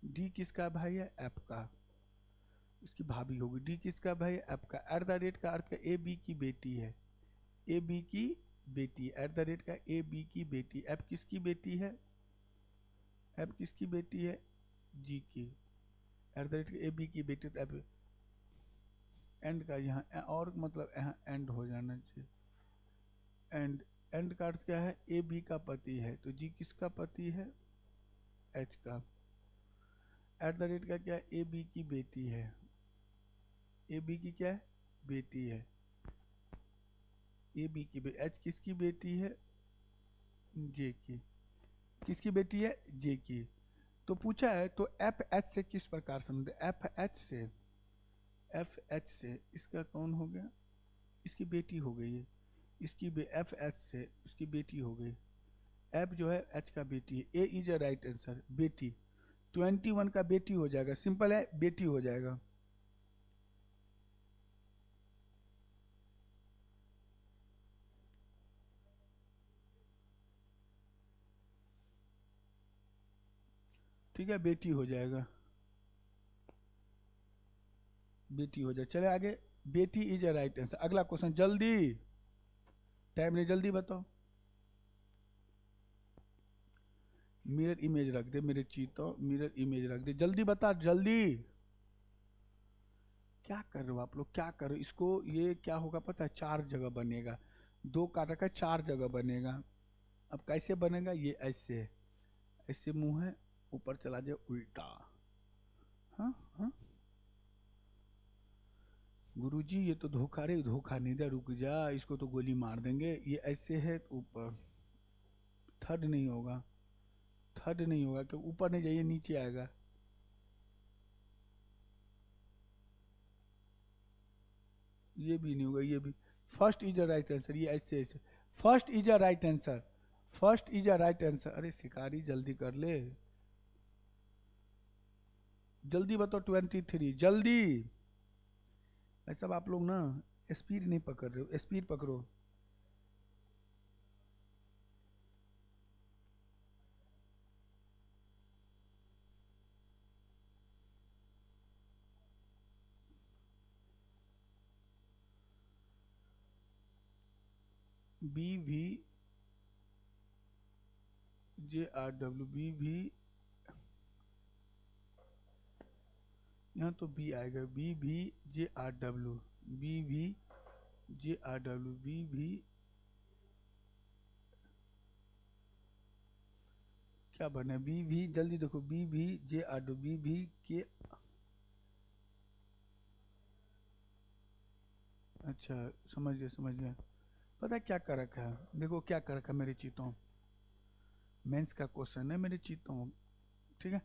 [SPEAKER 1] डी किसका भाई है एफ का, इसकी भाभी होगी। डी किसका भाई है एफ का। एट द रेट का अर्थ है ए बी की बेटी है, ए बी की बेटी, एट द रेट का ए बी की बेटी। एफ किसकी बेटी है, एफ किसकी बेटी है जी की, at the rate A B की बेटी। तो एफ एंड का यहाँ और मतलब यहाँ एंड हो जाना चाहिए। एंड एंड का अर्थ क्या है ए बी का पति है, तो जी किसका पति है एच का। एट द रेट का क्या है ए बी की बेटी है, ए बी की क्या है बेटी है, ए बी की एच किसकी बेटी है जे की, किसकी बेटी है जे की। तो पूछा है तो एफ एच से किस प्रकार संबंध, एफ एच से, एफ एच से इसका कौन हो गया, इसकी बेटी हो गई है, इसकी एफ एच से उसकी बेटी हो गई। एफ जो है एच का बेटी है, ए इज अ राइट आंसर बेटी। 21 का बेटी हो जाएगा, सिंपल है बेटी हो जाएगा। ठीक है बेटी हो जाएगा, बेटी हो जाए। चले आगे, बेटी इज अ राइट आंसर। अगला क्वेश्चन जल्दी, टाइम नहीं जल्दी बताओ। मिरर इमेज रख दे मेरे चीतो, मिरर इमेज रख दे, जल्दी बता जल्दी। क्या कर रहे हो आप लोग, क्या कर रहे हो इसको, ये क्या होगा पता है 4 जगह बनेगा, 2 काट रखा है 4 जगह बनेगा। अब कैसे बनेगा ये ऐसे, ऐसे मुंह है ऊपर चला जाए उल्टा। हाँ हाँ गुरुजी ये तो धोखा रे, धोखा नहीं दे, रुक जा इसको तो गोली मार देंगे। ये ऐसे है ऊपर, थर्ड नहीं होगा, थर्ड नहीं होगा कि ऊपर नहीं जाइए नीचे आएगा। ये भी नहीं होगा, ये भी। First is a right answer, ये ऐसे ऐसे, first is a right answer, first is a right answer. अरे शिकारी जल्दी कर ले, जल्दी बताओ 23 जल्दी। भाई साहब आप लोग ना स्पीड नहीं पकड़ रहे हो, स्पीड पकड़ो। B V J R W, B V, यहाँ तो बी आएगा, B V J R W, B V JRW, B भी क्या बने, बी भी जल्दी देखो, बी भी JRW, बी भी के, अच्छा समझ गए समझ गए। पता है क्या कर रखा है, देखो क्या कर रखा है मेरे चीतों, मेंस का क्वेश्चन है मेरे चीतों, ठीक है।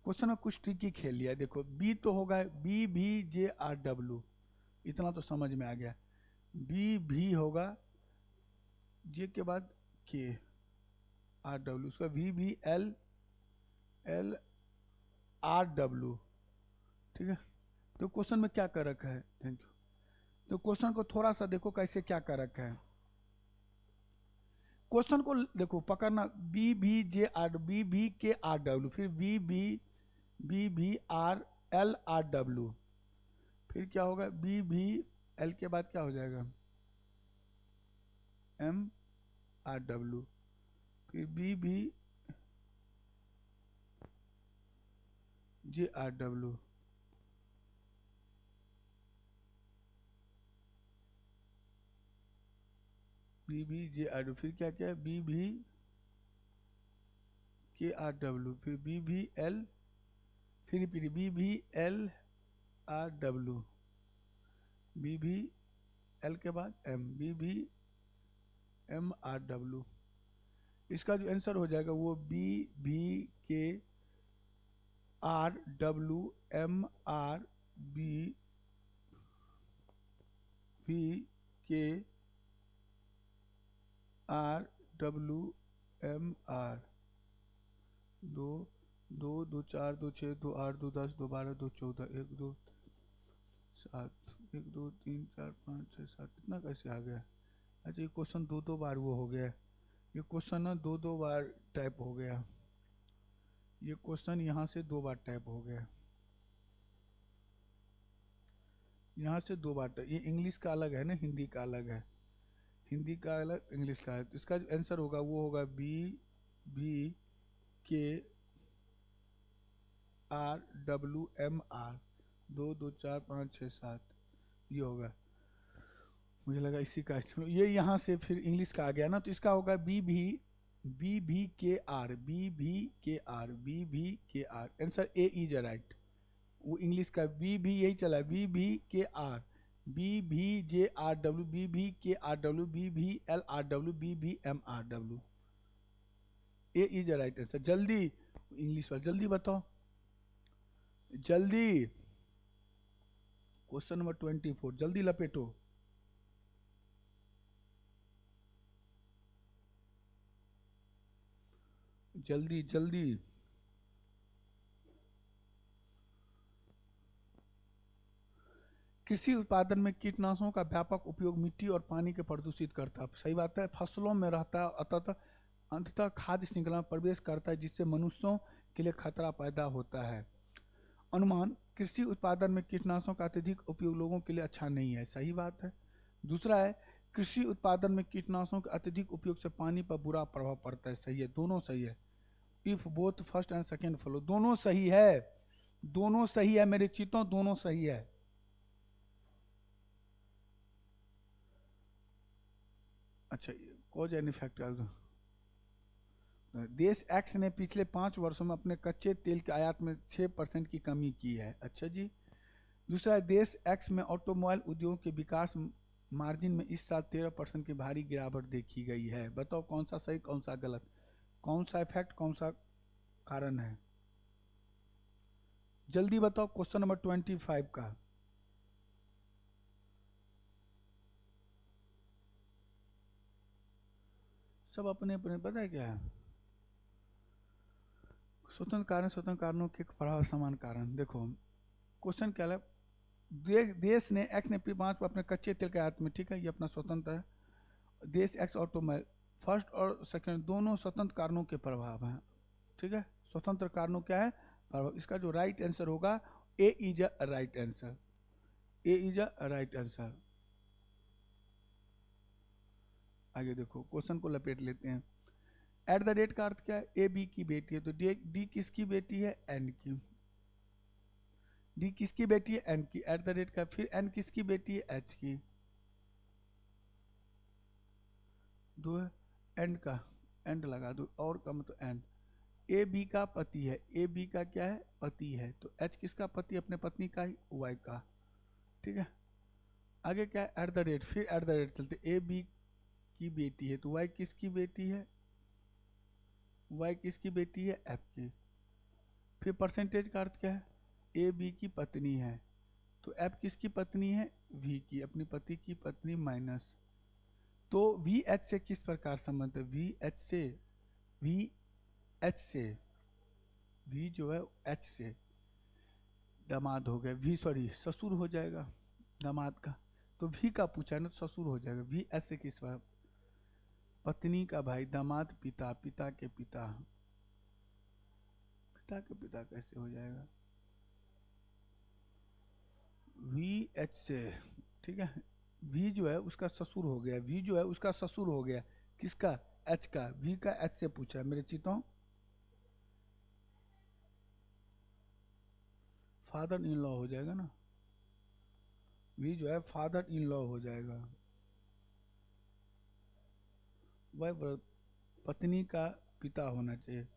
[SPEAKER 1] क्वेश्चन में कुछ ट्रिकी खेल लिया है। देखो बी तो होगा BVJRW, इतना तो समझ में आ गया। बी भी होगा जे के बाद KRW, उसका VVLLRW, ठीक है। तो क्वेश्चन में क्या कर रखा है, थैंक यू। तो क्वेश्चन को थोड़ा सा देखो कैसे क्या कर रखा है। क्वेश्चन को देखो पकड़ना, BVJR, BVKRW, फिर BVRLRW, फिर क्या होगा, BVL के बाद क्या हो जाएगा, MRW, फिर BVJRW, BVJRW, फिर क्या क्या है, BVKRW, फिर BVL, फिर रिपीट BVLRW, BVL के बाद BVMRW। इसका जो आंसर हो जाएगा वो BVKRWMR, दो दो दो चार दो छः दो आठ दो 10 दो 12 दो 14 1 2 7 1 2 3 4 5 6 7, इतना कैसे आ गया। अच्छा ये क्वेश्चन दो बार वो हो गया, ये क्वेश्चन ना दो बार टाइप हो गया, ये क्वेश्चन यहाँ से 2 बार टाइप हो गया, यहाँ से 2 बार टाइप। ये इंग्लिश का अलग है ना, हिंदी का अलग है, हिंदी का अलग इंग्लिश का है। तो इसका जो आंसर होगा वो होगा BVKRWMR, 2 2 4 5 6 7, ये होगा। मुझे लगा इसी का, ये यहाँ से फिर इंग्लिश का आ गया ना, तो इसका होगा BVKR, answer A is right. वो इंग्लिश का भी यही चला, BVKR, BVJRW, A is right answer. जल्दी इंग्लिश वाला जल्दी बताओ, जल्दी क्वेश्चन नंबर 24, जल्दी लपेटो। जल्दी जल्दी, कृषि उत्पादन में कीटनाशकों का व्यापक उपयोग मिट्टी और पानी के प्रदूषित करता है, सही बात है, फसलों में रहता है, अतः अंततः खाद्य श्रृंखला में प्रवेश करता है, जिससे मनुष्यों के लिए खतरा पैदा होता है। अनुमान, कृषि उत्पादन में कीटनाशकों का अत्यधिक उपयोग लोगों के लिए अच्छा नहीं है, सही बात है। दूसरा है, कृषि उत्पादन में कीटनाशकों के अत्यधिक उपयोग से पानी पर बुरा प्रभाव पड़ता है, सही है, दोनों सही है। If both first and second follow, दोनों सही है, दोनों सही है मेरे चित्तों, दोनों सही है। अच्छा, कॉज एंड इफेक्ट, देश एक्स ने पिछले 5 वर्षों में अपने कच्चे तेल के आयात में 6% की कमी की है, अच्छा जी। दूसरा, देश एक्स में ऑटोमोबाइल उद्योग के विकास मार्जिन में इस साल 13% की भारी गिरावट देखी गई है। बताओ कौन सा सही कौन सा गलत, कौन सा इफेक्ट कौन सा कारण है, जल्दी बताओ। क्वेश्चन नंबर 25 का, सब अपने अपने, पता है क्या है, स्वतंत्र कारण स्वतंत्र कारणों के प्रभाव समान कारण। देखो क्वेश्चन क्या है, देश ने एक्स ने 5 अपने कच्चे तेल के आयात में, ठीक है, ये अपना स्वतंत्र है। देश एक्स ऑटोमोबाइल, फर्स्ट और सेकंड दोनों स्वतंत्र कारणों के प्रभाव हैं, ठीक है, स्वतंत्र कारणों क्या है प्रभाव। इसका जो राइट आंसर होगा A is a right answer, A is a right answer. आगे देखो क्वेश्चन को लपेट लेते हैं। एट द रेट का अर्थ क्या है, ए बी की बेटी है, तो डी किसकी बेटी है, एन की। डी किसकी बेटी है, एन की, एट द रेट का, फिर एन किसकी बेटी है, एच की। दो है, एंड का एंड लगा दो, और का मतलब एंड। ए बी का पति है, ए बी का क्या है, पति है, तो एच किसका पति, अपने पत्नी का ही, वाई का। ठीक है, आगे क्या है, एट द रेट, फिर एट द रेट चलते, ए बी की बेटी है तो वाई किसकी बेटी है, वाई किसकी बेटी है, एफ की। फिर परसेंटेज का अर्थ क्या है, ए बी की पत्नी है तो एफ किसकी पत्नी है, वी की, अपनी पति की पत्नी माइनस। तो वी एच से किस प्रकार संबंध है, वी एच से, वी एच से, वी जो है एच से दामाद हो गया, वी सॉरी ससुर हो जाएगा दामाद का। तो वी का पूछा ना तो ससुर हो जाएगा, वी एच से किस बार, पत्नी का भाई, दामाद पिता, पिता के पिता, पिता के पिता कैसे हो जाएगा, वी एच से। ठीक है, वी जो है उसका ससुर हो गया, वी जो है उसका ससुर हो गया, किसका, एच का, वी का एच से पूछा है मेरे चितों, फादर इन लॉ हो जाएगा ना, वी जो है फादर इन लॉ हो जाएगा। वह पत्नी का पिता होना चाहिए,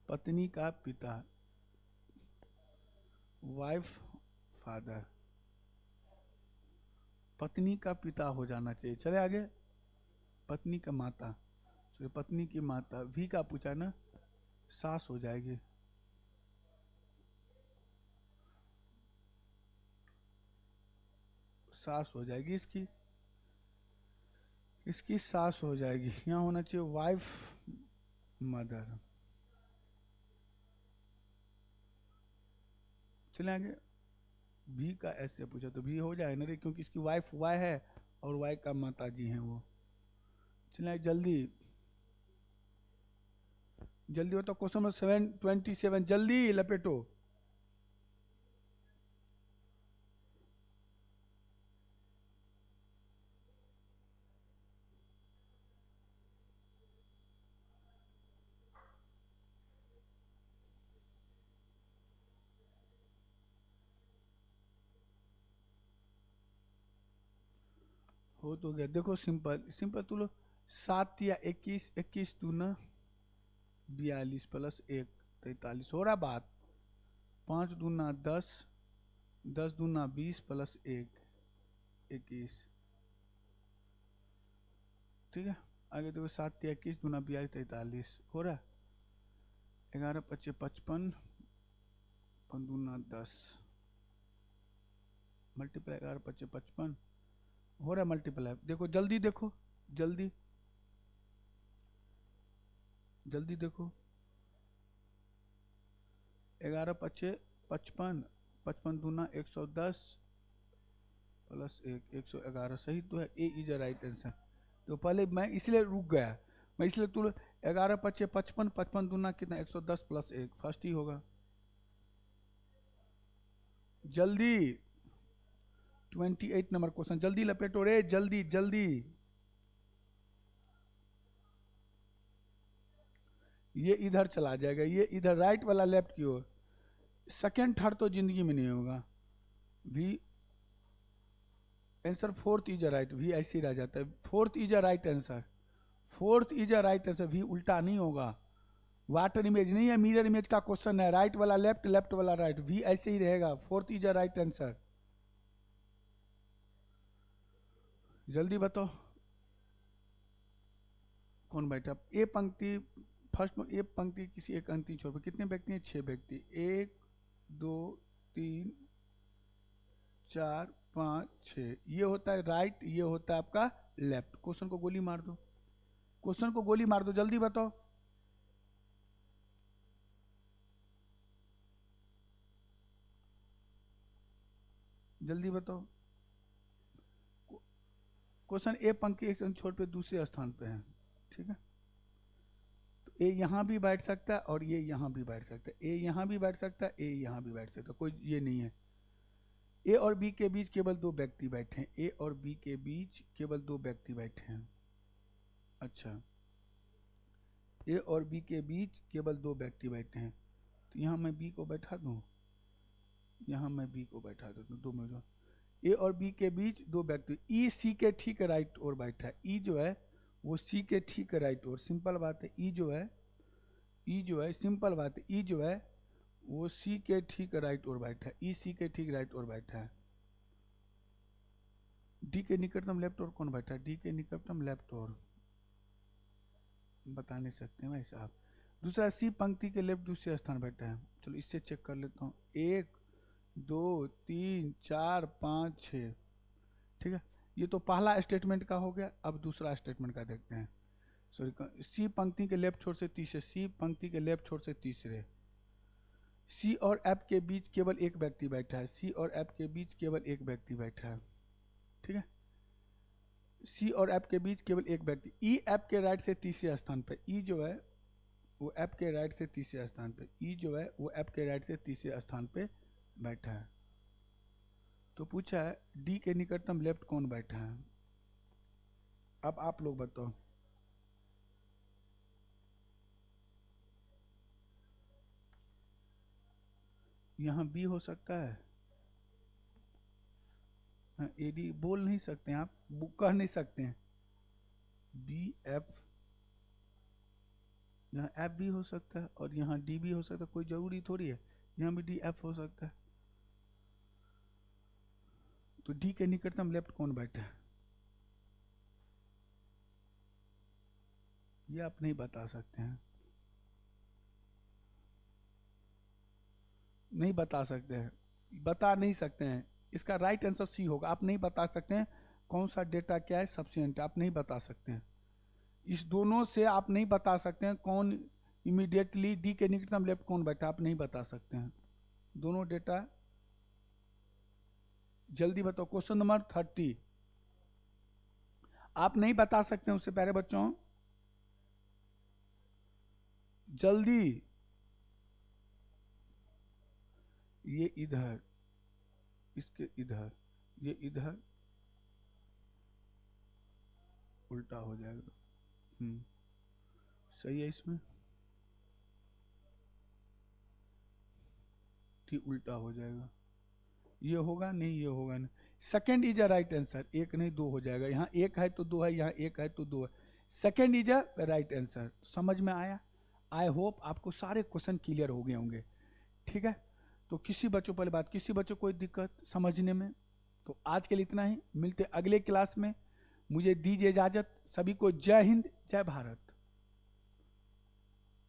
[SPEAKER 1] पत्नी का पिता, वाइफ फादर, पत्नी का पिता हो जाना चाहिए। चले आगे, पत्नी का माता, सॉरी पत्नी की माता, वी का पूछा ना, सास हो जाएगी, सास हो जाएगी इसकी, इसकी सास हो जाएगी, यहाँ होना चाहिए वाइफ मदर। चले आगे, भी का ऐसे पूछा तो भी हो जाए ना रे, क्योंकि इसकी वाइफ वाई है और वाई का माता जी हैं वो। चले जल्दी जल्दी बताओ, क्वेश्चन नंबर 727, जल्दी लपेटो। हो तो गया, देखो सिंपल सिंपल, तू लो 7 या 21, 21 दूना 42 प्लस 1 43, हो रहा बात। 5 दूना 10, 10 दूना 20 प्लस 1 21। ठीक है, आगे देखो 7 या 21 दूना 42 43, हो रहा। 11 25 55, 5 दूना 10, मल्टीप्लाई 11 25 55, हो रहा है मल्टीप्लाई। देखो जल्दी देखो, जल्दी जल्दी देखो, 11 25 55, 55 दूना 110 प्लस 1 111, सही तो है, ए इज अ राइट आंसर। तो पहले मैं इसलिए रुक गया, मैं इसलिए तू 11 25 55, 55 दूना कितना 110 प्लस 1, फर्स्ट ही होगा। जल्दी 28 नंबर क्वेश्चन, जल्दी लपेटो रे, जल्दी जल्दी। ये इधर चला जाएगा, ये इधर राइट वाला लेफ्ट की ओर, सेकेंड थर्ड तो जिंदगी में नहीं होगा। V answer fourth is a right, V ऐसे ही रह जाता है, fourth is a right answer, fourth is a right answer, V उल्टा नहीं होगा। वाटर इमेज नहीं है, मिरर इमेज का क्वेश्चन है, राइट वाला लेफ्ट, लेफ्ट वाला राइट, वी ऐसे ही रहेगा, fourth is a right answer. जल्दी बताओ कौन बैठा, ए पंक्ति, फर्स्ट में ए पंक्ति किसी एक अंतिम छोर पर कितने व्यक्ति हैं, 6 व्यक्ति, 1 2 3 4 5 6, ये होता है राइट, ये होता है आपका लेफ्ट। क्वेश्चन को गोली मार दो, क्वेश्चन को गोली मार दो, जल्दी बताओ, जल्दी बताओ। क्वेश्चन ए पंक्ति एक छोर पे दूसरे स्थान पे है, ठीक है। तो ए यहाँ भी बैठ सकता है और ये यहाँ भी बैठ सकता है, ए यहाँ भी बैठ सकता है, ए यहाँ भी बैठ सकता है, कोई ये नहीं है। ए और बी के बीच केवल 2 व्यक्ति बैठे हैं, ए और बी के बीच केवल 2 व्यक्ति बैठे हैं। अच्छा, ए और बी के बीच केवल 2 व्यक्ति बैठे हैं, तो यहाँ मैं बी को बैठा दूँ, यहाँ मैं बी को बैठा देता हूँ, 2 में 2, ए और बी के बीच 2 व्यक्ति, ई सी के ठीक राइट और बैठा है, ई जो है वो सी के ठीक राइट ओर, सिंपल बात है। ई जो है सिंपल बात है, ई जो है वो सी के ठीक राइट ओर बैठा है, ई सी के ठीक राइट ओर बैठा है। डी के निकटतम लेफ्ट ओर कौन बैठा है? डी के निकटतम लेफ्ट ओर बता नहीं सकते भाई साहब। दूसरा, सी पंक्ति के लेफ्ट दूसरे स्थान बैठा है। चलो इससे चेक कर लेता हूँ। 1 2 3 4 5 6, ठीक है। ये तो पहला स्टेटमेंट का हो गया। अब दूसरा स्टेटमेंट का देखते हैं। सॉरी, सी पंक्ति के लेफ्ट छोर से तीसरे, सी पंक्ति के लेफ्ट छोर से तीसरे, सी और एफ के बीच केवल एक व्यक्ति बैठा है, सी और एफ के बीच केवल एक व्यक्ति बैठा है, ठीक है। सी और एफ के बीच केवल एक व्यक्ति, ई एफ के राइट से तीसरे स्थान पे, ई जो है वो एफ के राइट से तीसरे स्थान पे, ई जो है वो एफ के राइट से तीसरे स्थान पे बैठा है। तो पूछा है डी के निकटतम लेफ्ट कौन बैठा है। अब आप लोग बताओ। यहाँ बी हो सकता है, ए डी बोल नहीं सकते हैं आप, कह नहीं सकते हैं। बी एफ, यहाँ एफ भी हो सकता है और यहाँ डी भी हो सकता है, कोई जरूरी थोड़ी है यहाँ भी डी एफ हो सकता है। तो डी के निकटतम लेफ्ट कौन बैठा है, ये आप नहीं बता सकते हैं, नहीं बता सकते हैं, बता नहीं सकते हैं। इसका राइट आंसर सी होगा। आप नहीं बता सकते हैं कौन सा डेटा क्या है सफिशिएंट, आप नहीं बता सकते हैं। इस दोनों से आप नहीं बता सकते हैं कौन इमीडिएटली डी के निकटतम लेफ्ट कौन बैठा, आप नहीं बता सकते हैं। दोनों डेटा जल्दी बताओ। क्वेश्चन नंबर 30 आप नहीं बता सकते हैं उससे पहले बच्चों, जल्दी। ये इधर, इसके इधर, ये इधर उल्टा हो जाएगा। सही है। इसमें ठीक उल्टा हो जाएगा, ये होगा नहीं, ये होगा नहीं। Second is a right answer, एक नहीं दो हो जाएगा। यहाँ एक है तो दो है, यहाँ एक है तो दो है। Second is a right answer. समझ में आया? आई होप आपको सारे क्वेश्चन क्लियर हो गए होंगे, ठीक है। तो किसी बच्चों पहले बात, किसी बच्चों कोई दिक्कत समझने में? तो आज के लिए इतना ही, मिलते अगले क्लास में। मुझे दीजिए इजाजत। सभी को जय हिंद, जय भारत।